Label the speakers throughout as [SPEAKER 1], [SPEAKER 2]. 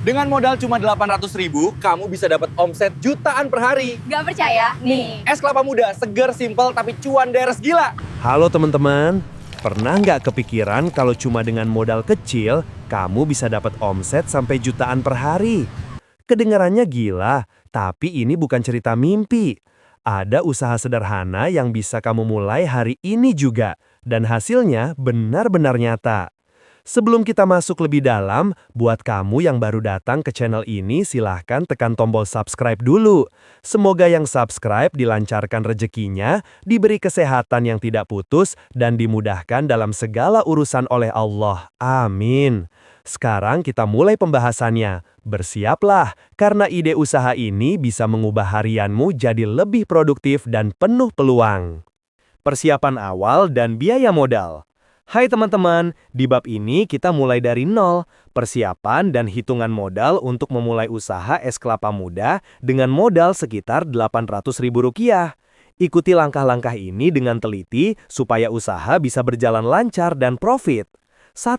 [SPEAKER 1] Dengan modal cuma 800.000, kamu bisa dapat omset jutaan per hari.
[SPEAKER 2] Gak percaya? Nih.
[SPEAKER 1] Es kelapa muda, seger, simpel, tapi cuan deres gila.
[SPEAKER 3] Halo teman-teman, pernah nggak kepikiran kalau cuma dengan modal kecil, kamu bisa dapat omset sampai jutaan per hari? Kedengarannya gila, tapi ini bukan cerita mimpi. Ada usaha sederhana yang bisa kamu mulai hari ini juga, dan hasilnya benar-benar nyata. Sebelum kita masuk lebih dalam, buat kamu yang baru datang ke channel ini silahkan tekan tombol subscribe dulu. Semoga yang subscribe dilancarkan rezekinya, diberi kesehatan yang tidak putus, dan dimudahkan dalam segala urusan oleh Allah. Amin. Sekarang kita mulai pembahasannya. Bersiaplah, karena ide usaha ini bisa mengubah harianmu jadi lebih produktif dan penuh peluang. Persiapan awal dan biaya modal. Hai teman-teman, di bab ini kita mulai dari nol, persiapan dan hitungan modal untuk memulai usaha es kelapa muda dengan modal sekitar Rp800.000. Ikuti langkah-langkah ini dengan teliti supaya usaha bisa berjalan lancar dan profit. 1.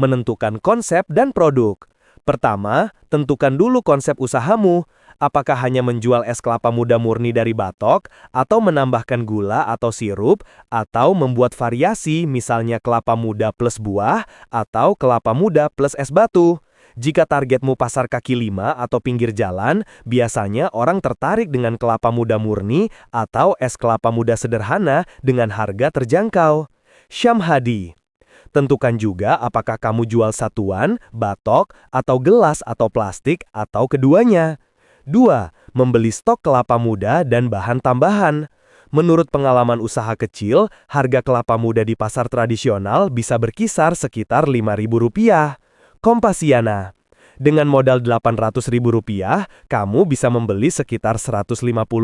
[SPEAKER 3] Menentukan konsep dan produk. Pertama, tentukan dulu konsep usahamu. Apakah hanya menjual es kelapa muda murni dari batok, atau menambahkan gula atau sirup, atau membuat variasi misalnya kelapa muda plus buah, atau kelapa muda plus es batu? Jika targetmu pasar kaki lima atau pinggir jalan, biasanya orang tertarik dengan kelapa muda murni atau es kelapa muda sederhana dengan harga terjangkau. Syam Hadi. Tentukan juga apakah kamu jual satuan, batok, atau gelas atau plastik, atau keduanya. 2. Membeli stok kelapa muda dan bahan tambahan. Menurut pengalaman usaha kecil, harga kelapa muda di pasar tradisional bisa berkisar sekitar Rp5.000. Kompasiana. Dengan modal Rp800.000, kamu bisa membeli sekitar 150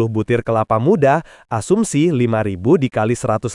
[SPEAKER 3] butir kelapa muda, asumsi 5.000 dikali 150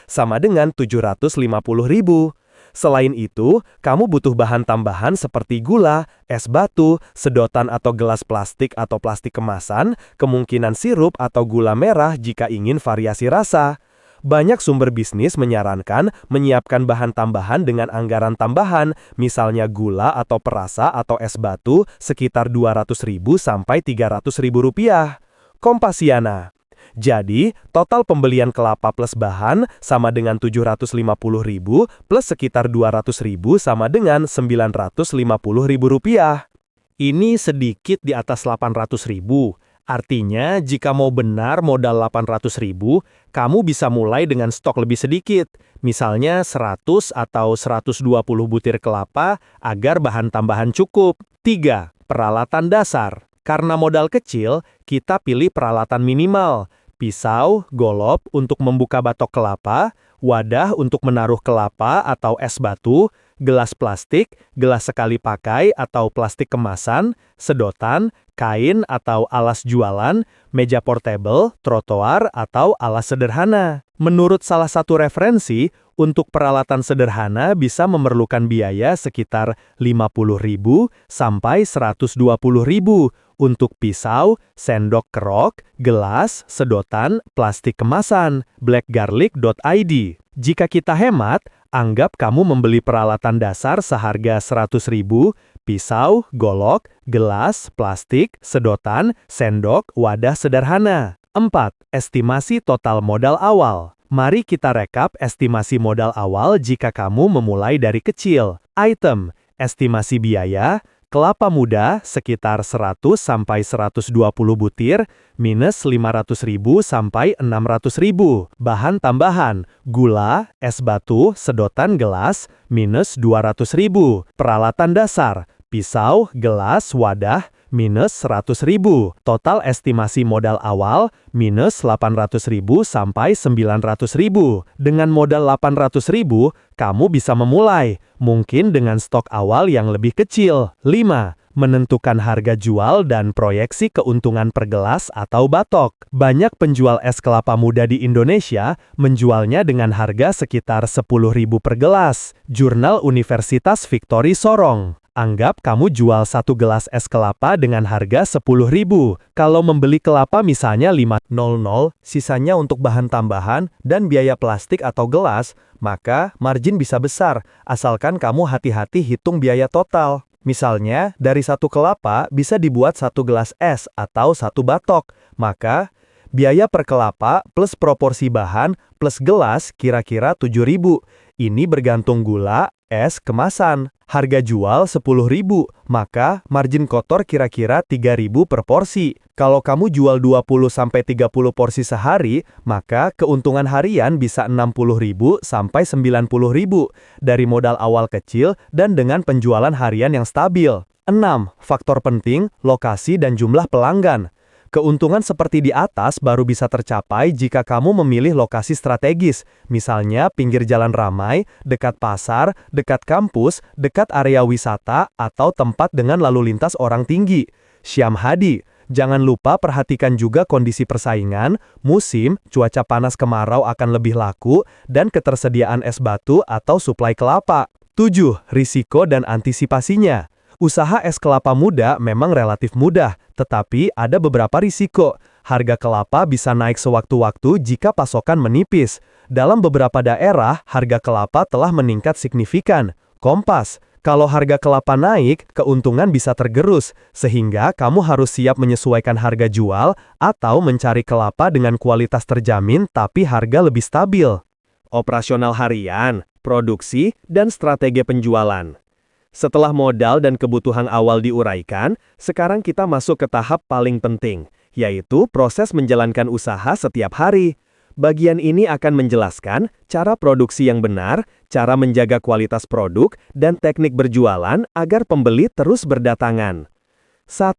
[SPEAKER 3] sama dengan Rp750.000. Selain itu, kamu butuh bahan tambahan seperti gula, es batu, sedotan atau gelas plastik atau plastik kemasan, kemungkinan sirup atau gula merah jika ingin variasi rasa. Banyak sumber bisnis menyarankan menyiapkan bahan tambahan dengan anggaran tambahan, misalnya gula atau perasa atau es batu sekitar Rp200.000 sampai Rp300.000. Kompasiana. Jadi, total pembelian kelapa plus bahan sama dengan Rp750.000 plus sekitar Rp200.000 sama dengan Rp950.000. Ini sedikit di atas Rp800.000. Artinya, jika mau benar modal Rp800.000, kamu bisa mulai dengan stok lebih sedikit. Misalnya 100 atau 120 butir kelapa agar bahan tambahan cukup. 3. Peralatan dasar. Karena modal kecil, kita pilih peralatan minimal. Pisau, golop untuk membuka batok kelapa, wadah untuk menaruh kelapa atau es batu, gelas plastik, gelas sekali pakai atau plastik kemasan, sedotan, kain atau alas jualan, meja portable, trotoar atau alas sederhana. Menurut salah satu referensi, untuk peralatan sederhana bisa memerlukan biaya sekitar Rp50.000 sampai Rp120.000 untuk pisau, sendok kerok, gelas, sedotan, plastik kemasan. blackgarlic.id. Jika kita hemat, anggap kamu membeli peralatan dasar seharga Rp100.000, pisau, golok, gelas, plastik, sedotan, sendok, wadah sederhana. 4. Estimasi total modal awal. Mari kita rekap estimasi modal awal jika kamu memulai dari kecil. Item, estimasi biaya, kelapa muda sekitar 100 sampai 120 butir, minus Rp500.000 sampai Rp600.000. Bahan tambahan, gula, es batu, sedotan gelas, minus Rp200.000. Peralatan dasar, pisau, gelas, wadah, minus Rp100.000. Total estimasi modal awal, minus Rp800.000 sampai Rp900.000. Dengan modal Rp800.000, kamu bisa memulai, mungkin dengan stok awal yang lebih kecil. 5. Menentukan harga jual dan proyeksi keuntungan per gelas atau batok. Banyak penjual es kelapa muda di Indonesia menjualnya dengan harga sekitar Rp10.000 per gelas. Jurnal Universitas Victory Sorong. Anggap kamu jual satu gelas es kelapa dengan harga Rp10.000. Kalau membeli kelapa misalnya 500, sisanya untuk bahan tambahan dan biaya plastik atau gelas, maka margin bisa besar, asalkan kamu hati-hati hitung biaya total. Misalnya, dari satu kelapa bisa dibuat satu gelas es atau satu batok. Maka, biaya per kelapa plus proporsi bahan plus gelas kira-kira 7.000. Ini bergantung gula, es, kemasan. Harga jual 10.000, maka margin kotor kira-kira 3.000 per porsi. Kalau kamu jual 20-30 porsi sehari, maka keuntungan harian bisa 60.000 sampai 90.000 dari modal awal kecil dan dengan penjualan harian yang stabil. 6. Faktor penting, lokasi dan jumlah pelanggan. Keuntungan seperti di atas baru bisa tercapai jika kamu memilih lokasi strategis, misalnya pinggir jalan ramai, dekat pasar, dekat kampus, dekat area wisata, atau tempat dengan lalu lintas orang tinggi. Syam Hadi, jangan lupa perhatikan juga kondisi persaingan, musim, cuaca panas kemarau akan lebih laku, dan ketersediaan es batu atau suplai kelapa. 7. Risiko dan antisipasinya. Usaha es kelapa muda memang relatif mudah, tetapi ada beberapa risiko. Harga kelapa bisa naik sewaktu-waktu jika pasokan menipis. Dalam beberapa daerah, harga kelapa telah meningkat signifikan. Kompas, kalau harga kelapa naik, keuntungan bisa tergerus, sehingga kamu harus siap menyesuaikan harga jual atau mencari kelapa dengan kualitas terjamin tapi harga lebih stabil. Operasional harian, produksi, dan strategi penjualan. Setelah modal dan kebutuhan awal diuraikan, sekarang kita masuk ke tahap paling penting, yaitu proses menjalankan usaha setiap hari. Bagian ini akan menjelaskan cara produksi yang benar, cara menjaga kualitas produk, dan teknik berjualan agar pembeli terus berdatangan. 1.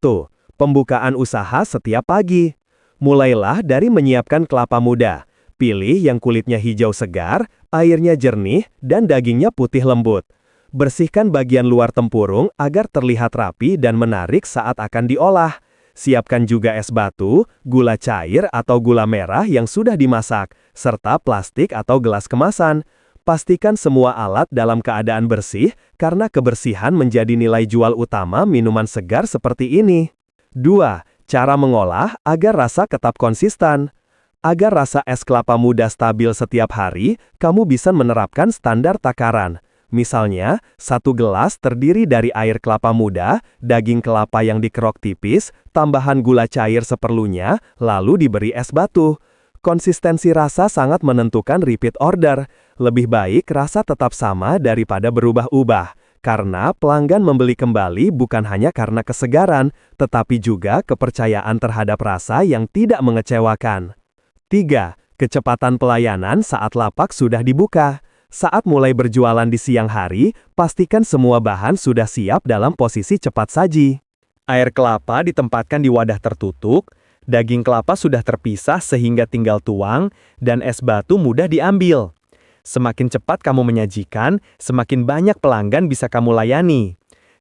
[SPEAKER 3] Pembukaan usaha setiap pagi. Mulailah dari menyiapkan kelapa muda. Pilih yang kulitnya hijau segar, airnya jernih, dan dagingnya putih lembut. Bersihkan bagian luar tempurung agar terlihat rapi dan menarik saat akan diolah. Siapkan juga es batu, gula cair atau gula merah yang sudah dimasak, serta plastik atau gelas kemasan. Pastikan semua alat dalam keadaan bersih, karena kebersihan menjadi nilai jual utama minuman segar seperti ini. 2. Cara mengolah agar rasa tetap konsisten. Agar rasa es kelapa muda stabil setiap hari, kamu bisa menerapkan standar takaran. Misalnya, satu gelas terdiri dari air kelapa muda, daging kelapa yang dikerok tipis, tambahan gula cair seperlunya, lalu diberi es batu. Konsistensi rasa sangat menentukan repeat order. Lebih baik rasa tetap sama daripada berubah-ubah, karena pelanggan membeli kembali bukan hanya karena kesegaran, tetapi juga kepercayaan terhadap rasa yang tidak mengecewakan. 3. Kecepatan pelayanan saat lapak sudah dibuka. Saat mulai berjualan di siang hari, pastikan semua bahan sudah siap dalam posisi cepat saji. Air kelapa ditempatkan di wadah tertutup, daging kelapa sudah terpisah sehingga tinggal tuang, dan es batu mudah diambil. Semakin cepat kamu menyajikan, semakin banyak pelanggan bisa kamu layani.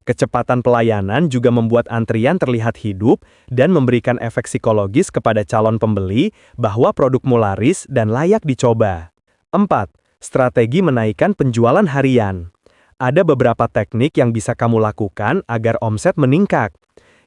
[SPEAKER 3] Kecepatan pelayanan juga membuat antrian terlihat hidup dan memberikan efek psikologis kepada calon pembeli bahwa produkmu laris dan layak dicoba. 4. Strategi menaikkan penjualan harian. Ada beberapa teknik yang bisa kamu lakukan agar omset meningkat.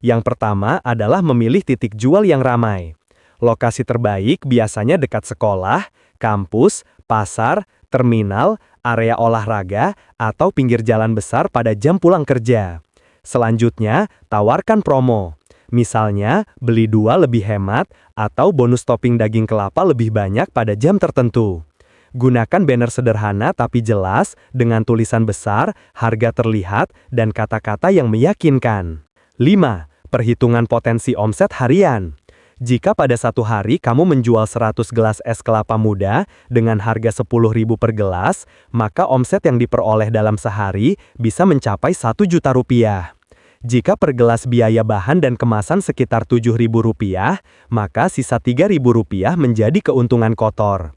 [SPEAKER 3] Yang pertama adalah memilih titik jual yang ramai. Lokasi terbaik biasanya dekat sekolah, kampus, pasar, terminal, area olahraga, atau pinggir jalan besar pada jam pulang kerja. Selanjutnya, tawarkan promo. Misalnya, beli 2 lebih hemat, atau bonus topping daging kelapa lebih banyak pada jam tertentu. Gunakan banner sederhana tapi jelas, dengan tulisan besar, harga terlihat, dan kata-kata yang meyakinkan. 5. Perhitungan potensi omset harian. Jika pada satu hari kamu menjual 100 gelas es kelapa muda dengan harga 10.000 per gelas, maka omset yang diperoleh dalam sehari bisa mencapai 1 juta rupiah. Jika per gelas biaya bahan dan kemasan sekitar 7.000 rupiah, maka sisa 3.000 rupiah menjadi keuntungan kotor.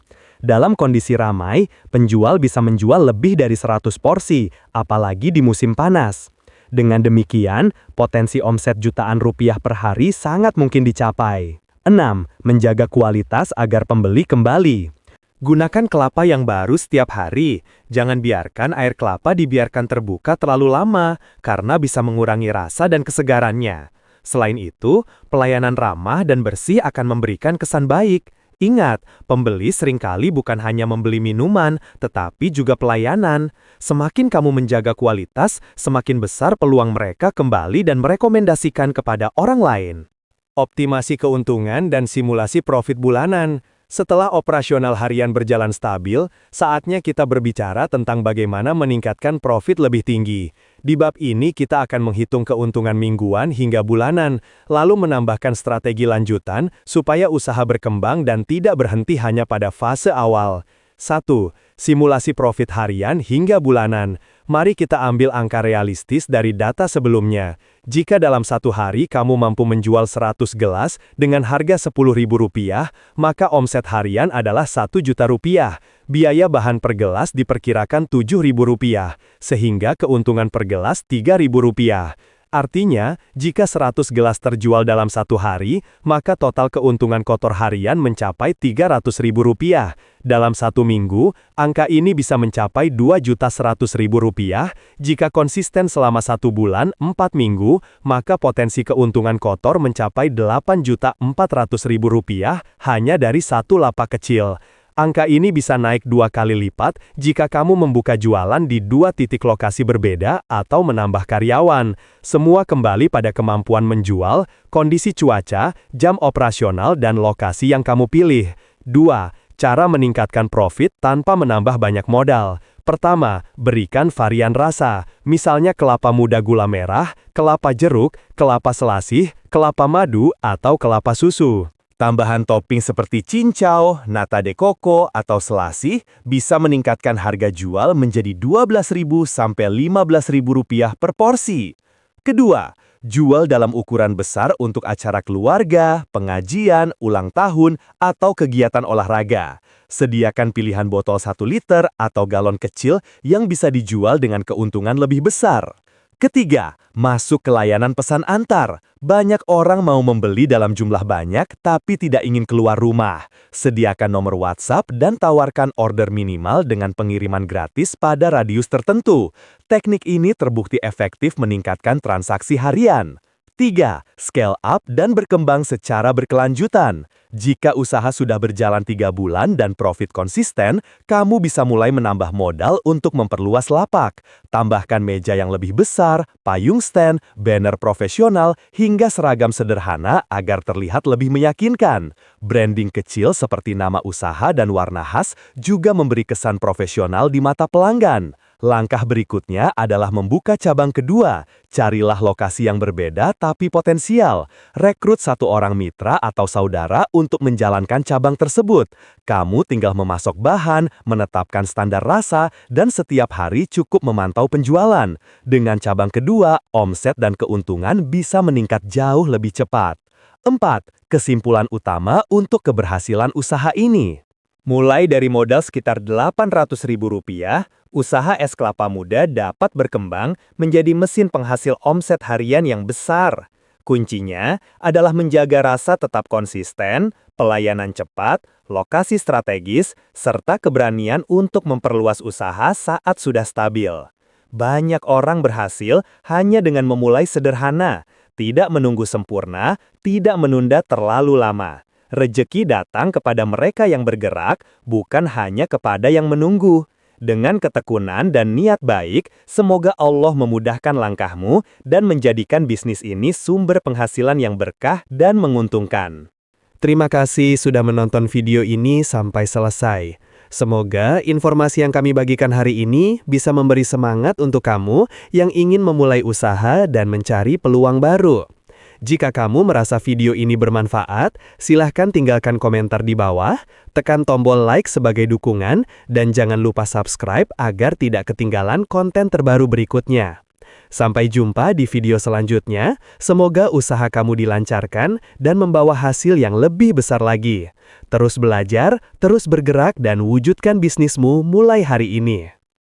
[SPEAKER 3] Dalam kondisi ramai, penjual bisa menjual lebih dari 100 porsi, apalagi di musim panas. Dengan demikian, potensi omset jutaan rupiah per hari sangat mungkin dicapai. 6. Menjaga kualitas agar pembeli kembali. Gunakan kelapa yang baru setiap hari. Jangan biarkan air kelapa dibiarkan terbuka terlalu lama, karena bisa mengurangi rasa dan kesegarannya. Selain itu, pelayanan ramah dan bersih akan memberikan kesan baik. Ingat, pembeli seringkali bukan hanya membeli minuman, tetapi juga pelayanan. Semakin kamu menjaga kualitas, semakin besar peluang mereka kembali dan merekomendasikan kepada orang lain. Optimasi keuntungan dan simulasi profit bulanan. Setelah operasional harian berjalan stabil, saatnya kita berbicara tentang bagaimana meningkatkan profit lebih tinggi. Di bab ini kita akan menghitung keuntungan mingguan hingga bulanan, lalu menambahkan strategi lanjutan supaya usaha berkembang dan tidak berhenti hanya pada fase awal. 1. Simulasi profit harian hingga bulanan. Mari kita ambil angka realistis dari data sebelumnya. Jika dalam satu hari kamu mampu menjual 100 gelas dengan harga Rp10.000, maka omset harian adalah Rp1.000.000. Biaya bahan per gelas diperkirakan Rp7.000, sehingga keuntungan per gelas Rp3.000. Artinya, jika 100 gelas terjual dalam satu hari, maka total keuntungan kotor harian mencapai Rp300.000. Dalam satu minggu, angka ini bisa mencapai Rp2.100.000. Jika konsisten selama 1 bulan, 4 minggu, maka potensi keuntungan kotor mencapai Rp8.400.000 hanya dari satu lapak kecil. Angka ini bisa naik 2 kali lipat jika kamu membuka jualan di 2 titik lokasi berbeda atau menambah karyawan. Semua kembali pada kemampuan menjual, kondisi cuaca, jam operasional, dan lokasi yang kamu pilih. 2. Cara meningkatkan profit tanpa menambah banyak modal. Pertama, berikan varian rasa. Misalnya kelapa muda gula merah, kelapa jeruk, kelapa selasih, kelapa madu, atau kelapa susu. Tambahan topping seperti cincau, nata de coco, atau selasih bisa meningkatkan harga jual menjadi Rp12.000 sampai Rp15.000 per porsi. Kedua, jual dalam ukuran besar untuk acara keluarga, pengajian, ulang tahun, atau kegiatan olahraga. Sediakan pilihan botol 1 liter atau galon kecil yang bisa dijual dengan keuntungan lebih besar. Ketiga, masuk ke layanan pesan antar. Banyak orang mau membeli dalam jumlah banyak tapi tidak ingin keluar rumah. Sediakan nomor WhatsApp dan tawarkan order minimal dengan pengiriman gratis pada radius tertentu. Teknik ini terbukti efektif meningkatkan transaksi harian. 3. Scale up dan berkembang secara berkelanjutan. Jika usaha sudah berjalan 3 bulan dan profit konsisten, kamu bisa mulai menambah modal untuk memperluas lapak. Tambahkan meja yang lebih besar, payung stand, banner profesional, hingga seragam sederhana agar terlihat lebih meyakinkan. Branding kecil seperti nama usaha dan warna khas juga memberi kesan profesional di mata pelanggan. Langkah berikutnya adalah membuka cabang kedua. Carilah lokasi yang berbeda tapi potensial. Rekrut 1 orang mitra atau saudara untuk menjalankan cabang tersebut. Kamu tinggal memasok bahan, menetapkan standar rasa, dan setiap hari cukup memantau penjualan. Dengan cabang kedua, omset dan keuntungan bisa meningkat jauh lebih cepat. 4. Kesimpulan utama untuk keberhasilan usaha ini. Mulai dari modal sekitar Rp800.000, usaha es kelapa muda dapat berkembang menjadi mesin penghasil omset harian yang besar. Kuncinya adalah menjaga rasa tetap konsisten, pelayanan cepat, lokasi strategis, serta keberanian untuk memperluas usaha saat sudah stabil. Banyak orang berhasil hanya dengan memulai sederhana, tidak menunggu sempurna, tidak menunda terlalu lama. Rejeki datang kepada mereka yang bergerak, bukan hanya kepada yang menunggu. Dengan ketekunan dan niat baik, semoga Allah memudahkan langkahmu dan menjadikan bisnis ini sumber penghasilan yang berkah dan menguntungkan. Terima kasih sudah menonton video ini sampai selesai. Semoga informasi yang kami bagikan hari ini bisa memberi semangat untuk kamu yang ingin memulai usaha dan mencari peluang baru. Jika kamu merasa video ini bermanfaat, silahkan tinggalkan komentar di bawah, tekan tombol like sebagai dukungan, dan jangan lupa subscribe agar tidak ketinggalan konten terbaru berikutnya. Sampai jumpa di video selanjutnya, semoga usaha kamu dilancarkan dan membawa hasil yang lebih besar lagi. Terus belajar, terus bergerak, dan wujudkan bisnismu mulai hari ini.